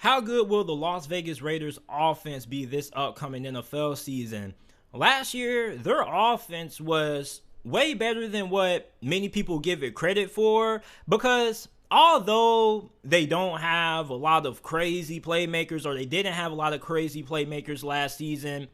How good will the Las Vegas Raiders offense be this upcoming NFL season? Last year, their offense was way better than what many people give it credit for, because although they don't have a lot of crazy playmakers, or they didn't have a lot of crazy playmakers last season,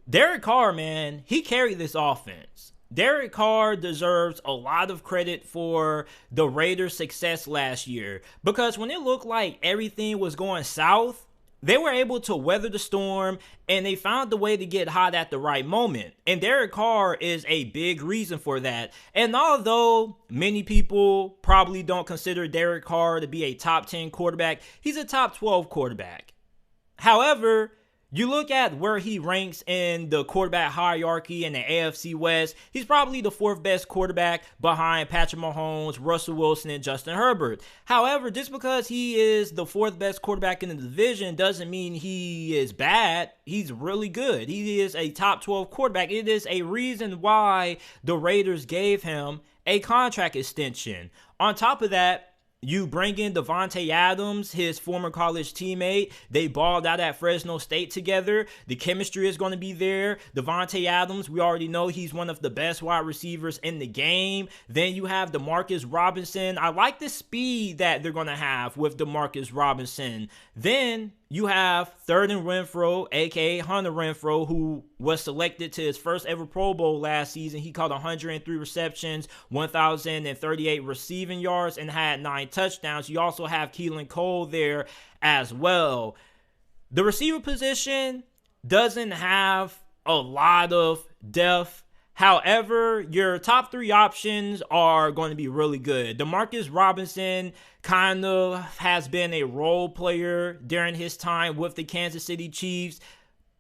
Derek Carr, man, he carried this offense. Derek Carr deserves a lot of credit for the Raiders' success last year, because when it looked like everything was going south, they were able to weather the storm, and they found the way to get hot at the right moment. And Derek Carr is a big reason for that. And although many people probably don't consider Derek Carr to be a top 10 quarterback, he's a top 12 quarterback. However, you look at where he ranks in the quarterback hierarchy in the AFC West, he's probably the fourth best quarterback behind Patrick Mahomes, Russell Wilson, and Justin Herbert. However, just because he is the fourth best quarterback in the division doesn't mean he is bad. He's really good. He is a top 12 quarterback. It is a reason why the Raiders gave him a contract extension. On top of that, you bring in DeVante Adams, his former college teammate. They balled out at Fresno State together. The chemistry is going to be there. DeVante Adams, we already know he's one of the best wide receivers in the game. Then you have DeMarcus Robinson. I like the speed that they're going to have with DeMarcus Robinson. Then you have Hunter Renfrow, a.k.a. Hunter Renfrow, who was selected to his first ever Pro Bowl last season. He caught 103 receptions, 1,038 receiving yards, and had 9 touchdowns. You also have Keelan Cole there as well. The receiver position doesn't have a lot of depth. However, your top 3 options are going to be really good. DeMarcus Robinson kind of has been a role player during his time with the Kansas City Chiefs.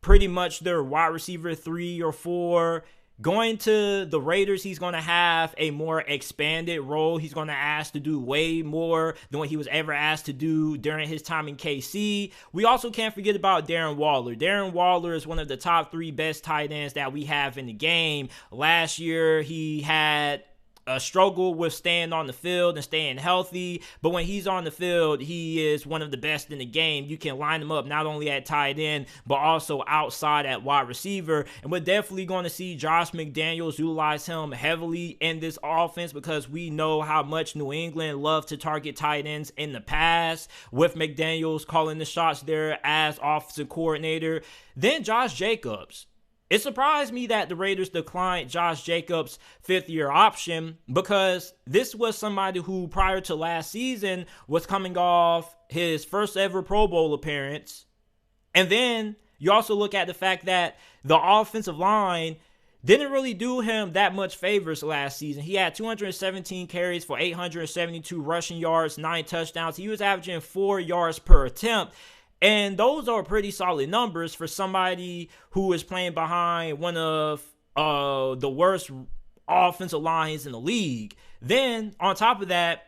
Pretty much their wide receiver 3 or 4. Going to the Raiders, he's going to have a more expanded role. He's going to ask to do way more than what he was ever asked to do during his time in KC. We also can't forget about Darren Waller. Darren Waller is one of the top 3 best tight ends that we have in the game. Last year, he had a struggle with staying on the field and staying healthy, but when he's on the field, he is one of the best in the game. You can line him up not only at tight end, but also outside at wide receiver. And we're definitely going to see Josh McDaniels utilize him heavily in this offense, because we know how much New England loved to target tight ends in the past, with McDaniels calling the shots there as offensive coordinator. Then Josh Jacobs. It surprised me that the Raiders declined Josh Jacobs' 5th-year option, because this was somebody who, prior to last season, was coming off his first ever Pro Bowl appearance. And then you also look at the fact that the offensive line didn't really do him that much favors last season. He had 217 carries for 872 rushing yards, 9 touchdowns. He was averaging 4 yards per attempt. And those are pretty solid numbers for somebody who is playing behind one of the worst offensive lines in the league. Then, on top of that,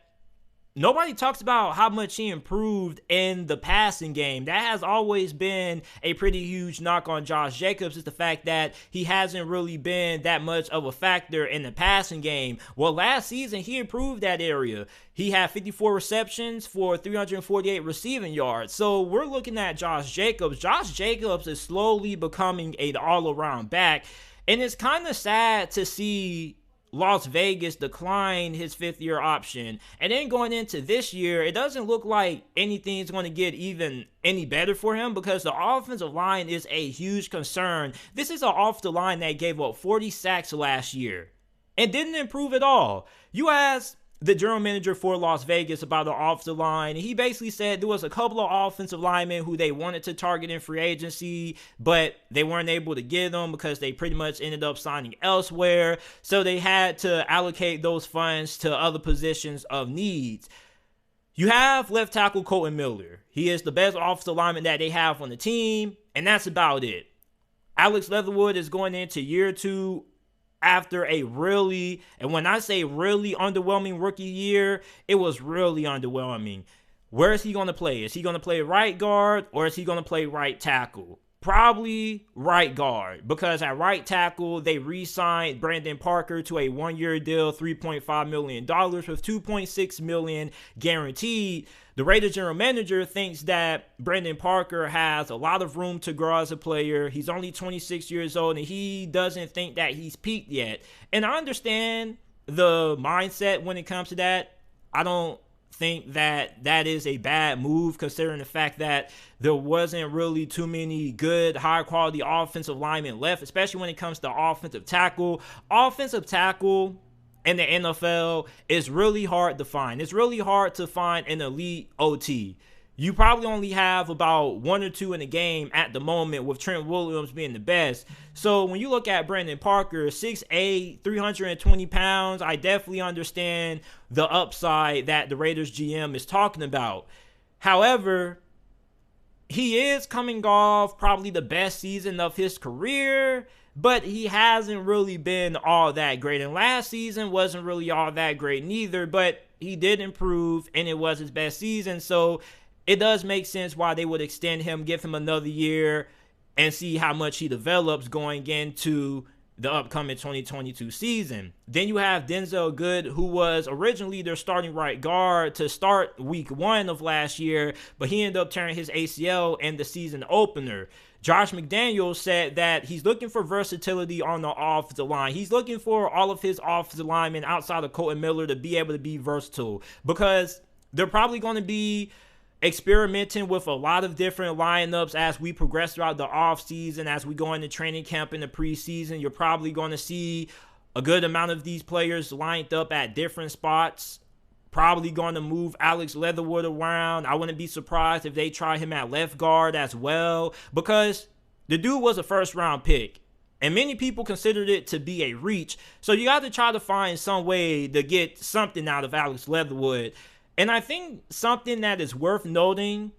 nobody talks about how much he improved in the passing game. That has always been a pretty huge knock on Josh Jacobs, is the fact that he hasn't really been that much of a factor in the passing game. Well, last season, he improved that area. He had 54 receptions for 348 receiving yards. So we're looking at Josh Jacobs. Josh Jacobs is slowly becoming an all-around back. And it's kind of sad to see Las Vegas declined his 5th-year option. And then going into this year, it doesn't look like anything's going to get even any better for him, because the offensive line is a huge concern. This is an offensive line that gave up 40 sacks last year and didn't improve at all. You asked the general manager for Las Vegas about the offensive line, and he basically said there was a couple of offensive linemen who they wanted to target in free agency, but they weren't able to get them because they pretty much ended up signing elsewhere. So they had to allocate those funds to other positions of needs. You have left tackle Colton Miller. He is the best offensive lineman that they have on the team, and that's about it. Alex Leatherwood is going into year 2 after a really, and when I say really underwhelming rookie year, it was really underwhelming. Where is he going to play? Is he going to play right guard, or is he going to play right tackle? Probably right guard, because at right tackle, they re-signed Brandon Parker to a one-year deal, $3.5 million with $2.6 million guaranteed. The Raiders general manager thinks that Brandon Parker has a lot of room to grow as a player. He's only 26 years old, and he doesn't think that he's peaked yet. And I understand the mindset when it comes to that. I don't think that that is a bad move, considering the fact that there wasn't really too many good high quality offensive linemen left, especially when it comes to offensive tackle. Offensive tackle in the NFL is really hard to find. It's really hard to find an elite OT. You probably only have about one or two in the game at the moment, with Trent Williams being the best. So when you look at Brandon Parker, 6'8", 320 pounds, I definitely understand the upside that the Raiders GM is talking about. However, he is coming off probably the best season of his career, but he hasn't really been all that great. And last season wasn't really all that great neither, but he did improve, and it was his best season. So it does make sense why they would extend him, give him another year, and see how much he develops going into the upcoming 2022 season. Then you have Denzel Good, who was originally their starting right guard to start week 1 of last year, but he ended up tearing his ACL in the season opener. Josh McDaniels said that he's looking for versatility on the offensive line. He's looking for all of his offensive linemen outside of Colton Miller to be able to be versatile, because they're probably going to be experimenting with a lot of different lineups as we progress throughout the offseason. As we go into training camp in the preseason, you're probably going to see a good amount of these players lined up at different spots. Probably going to move Alex Leatherwood around. I wouldn't be surprised if they try him at left guard as well, because the dude was a first-round pick, and many people considered it to be a reach. So you got to try to find some way to get something out of Alex Leatherwood. And I think something that is worth noting,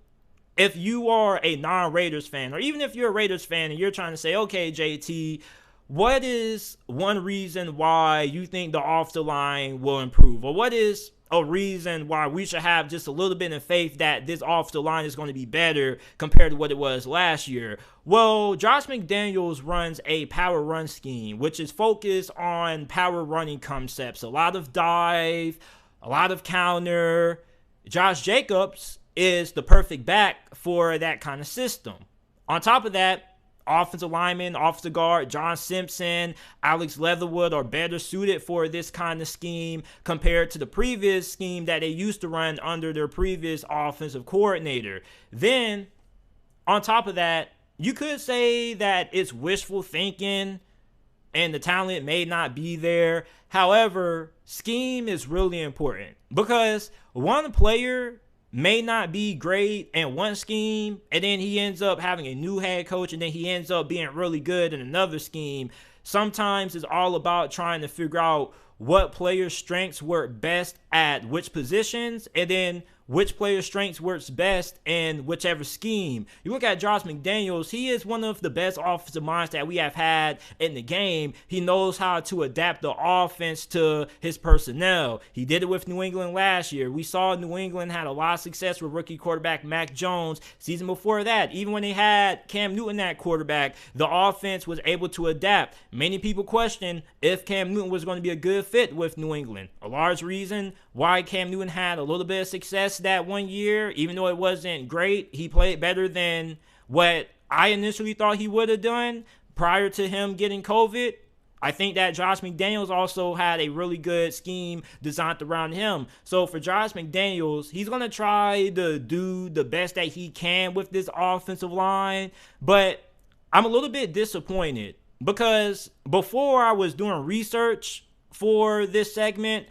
if you are a non-Raiders fan, or even if you're a Raiders fan and you're trying to say, okay, JT, what is one reason why you think the offensive line will improve? Or what is a reason why we should have just a little bit of faith that this offensive line is going to be better compared to what it was last year? Well, Josh McDaniels runs a power run scheme, which is focused on power running concepts. A lot of dive, a lot of counter. Josh Jacobs is the perfect back for that kind of system. On top of that, offensive lineman, offensive guard, John Simpson, Alex Leatherwood are better suited for this kind of scheme compared to the previous scheme that they used to run under their previous offensive coordinator. Then, on top of that, you could say that it's wishful thinking and the talent may not be there. However, scheme is really important, because one player may not be great in one scheme, and then he ends up having a new head coach, and then he ends up being really good in another scheme. Sometimes it's all about trying to figure out what players' strengths work best at which positions, and then which player's strengths works best in whichever scheme. You look at Josh McDaniels, he is one of the best offensive minds that we have had in the game. He knows how to adapt the offense to his personnel. He did it with New England last year. We saw New England had a lot of success with rookie quarterback Mac Jones. Season before that, even when they had Cam Newton at quarterback, the offense was able to adapt. Many people questioned if Cam Newton was going to be a good fit with New England. A large reason why Cam Newton had a little bit of success that one year, even though it wasn't great, he played better than what I initially thought he would have done prior to him getting COVID. I think that Josh McDaniels also had a really good scheme designed around him. So for Josh McDaniels, he's going to try to do the best that he can with this offensive line, but I'm a little bit disappointed, because before I was doing research for this segment,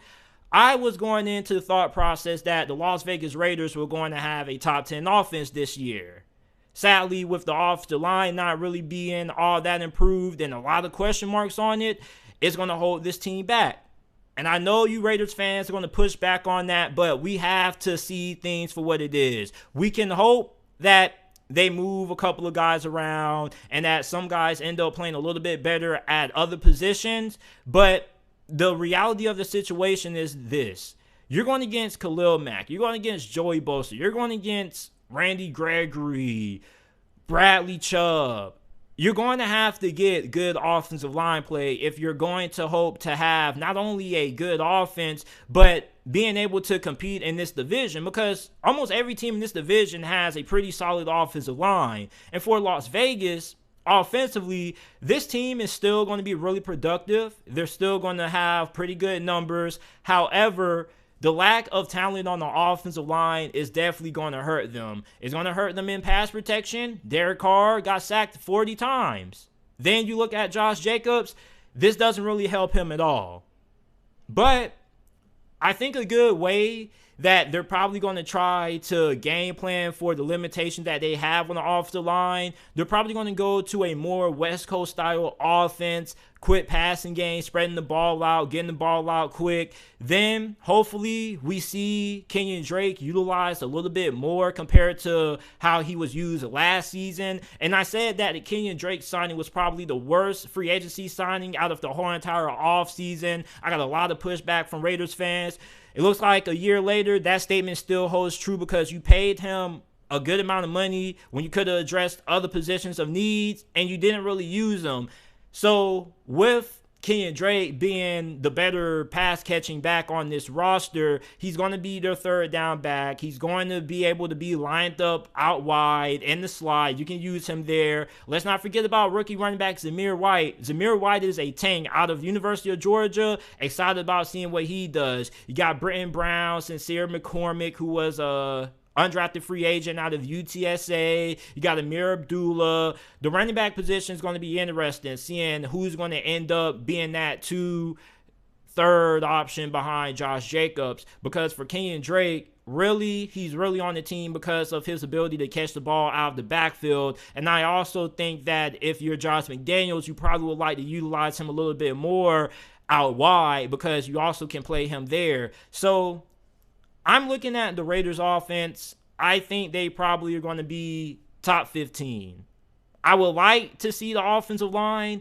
I was going into the thought process that the Las Vegas Raiders were going to have a top 10 offense this year. Sadly, with the offensive line not really being all that improved and a lot of question marks on it, it's going to hold this team back. And I know you Raiders fans are going to push back on that, but we have to see things for what it is. We can hope that they move a couple of guys around and that some guys end up playing a little bit better at other positions, but the reality of the situation is this. You're going against Khalil Mack. You're going against Joey Bosa. You're going against Randy Gregory, Bradley Chubb. You're going to have to get good offensive line play if you're going to hope to have not only a good offense, but being able to compete in this division, because almost every team in this division has a pretty solid offensive line. And for Las Vegas, offensively, this team is still going to be really productive. They're still going to have pretty good numbers. However, the lack of talent on the offensive line is definitely going to hurt them. It's going to hurt them in pass protection. Derek Carr got sacked 40 times. Then you look at Josh Jacobs. This doesn't really help him at all. But I think a good way that they're probably going to try to game plan for the limitations that they have on the offensive line, they're probably going to go to a more West Coast style offense, quick passing game, spreading the ball out, getting the ball out quick. Then hopefully we see Kenyon Drake utilized a little bit more compared to how he was used last season. And I said that the Kenyon Drake signing was probably the worst free agency signing out of the whole entire offseason. I got a lot of pushback from Raiders fans. It looks like a year later, that statement still holds true because you paid him a good amount of money when you could have addressed other positions of needs and you didn't really use them. So with Kenyon Drake being the better pass catching back on this roster, he's going to be their third down back. He's going to be able to be lined up out wide in the slide. You can use him there. Let's not forget about rookie running back Zamir White. Zamir White is a tank out of University of Georgia. Excited about seeing what he does. You got Britton Brown, Sincere McCormick, who was undrafted free agent out of UTSA. You got Amir Abdullah. The running back position is going to be interesting, seeing who's going to end up being that third option behind Josh Jacobs. Because for Kenyon Drake, he's really on the team because of his ability to catch the ball out of the backfield. And I also think that if you're Josh McDaniels, you probably would like to utilize him a little bit more out wide because you also can play him there. So I'm looking at the Raiders offense. I think they probably are going to be top 15. I would like to see the offensive line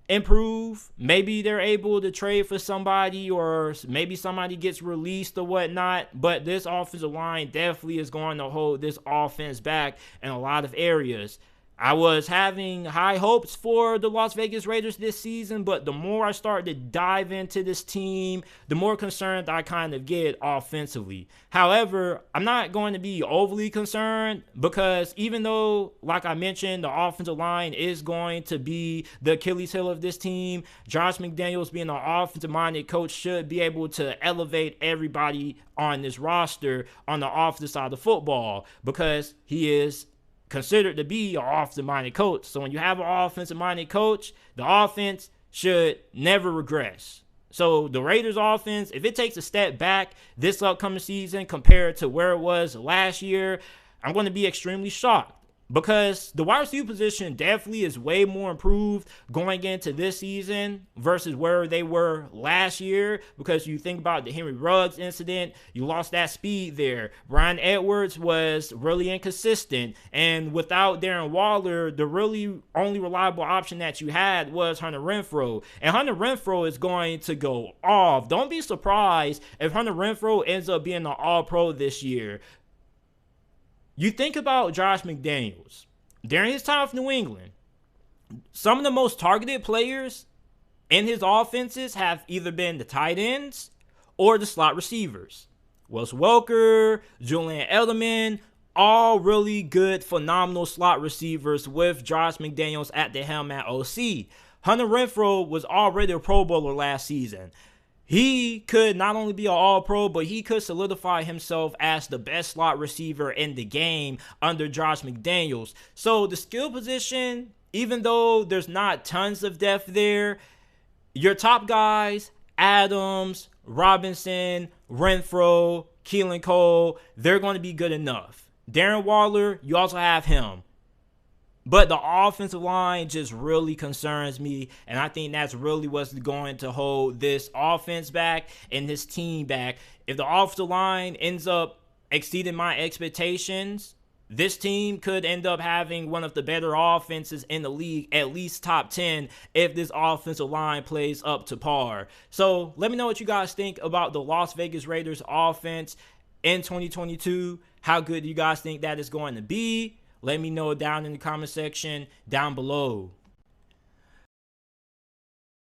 improve. Maybe they're able to trade for somebody, or maybe somebody gets released or whatnot. But this offensive line definitely is going to hold this offense back in a lot of areas. I was having high hopes for the Las Vegas Raiders this season, but the more I start to dive into this team, the more concerned I kind of get offensively. However, I'm not going to be overly concerned because even though, like I mentioned, the offensive line is going to be the Achilles heel of this team, Josh McDaniels, being an offensive-minded coach, should be able to elevate everybody on this roster on the offensive side of football because he is considered to be an offensive-minded coach. So when you have an offensive-minded coach, the offense should never regress. So the Raiders offense, if it takes a step back this upcoming season compared to where it was last year, I'm going to be extremely shocked. Because the wide receiver position definitely is way more improved going into this season versus where they were last year. Because you think about the Henry Ruggs incident, you lost that speed there. Brian Edwards was really inconsistent. And without Darren Waller, the really only reliable option that you had was Hunter Renfrow. And Hunter Renfrow is going to go off. Don't be surprised if Hunter Renfrow ends up being an All-Pro this year. You think about Josh McDaniels. During his time with New England, some of the most targeted players in his offenses have either been the tight ends or the slot receivers. Wes Welker, Julian Edelman, all really good, phenomenal slot receivers with Josh McDaniels at the helm at OC. Hunter Renfrow was already a Pro Bowler last season. He could not only be an All-Pro, but he could solidify himself as the best slot receiver in the game under Josh McDaniels. So the skill position, even though there's not tons of depth there, your top guys, Adams, Robinson, Renfrow, Keelan Cole, they're going to be good enough. Darren Waller, you also have him. But the offensive line just really concerns me, and I think that's really what's going to hold this offense back and this team back. If the offensive line ends up exceeding my expectations, this team could end up having one of the better offenses in the league, at least top 10, if this offensive line plays up to par. So let me know what you guys think about the Las Vegas Raiders offense in 2022. How good do you guys think that is going to be? Let me know down in the comment section down below.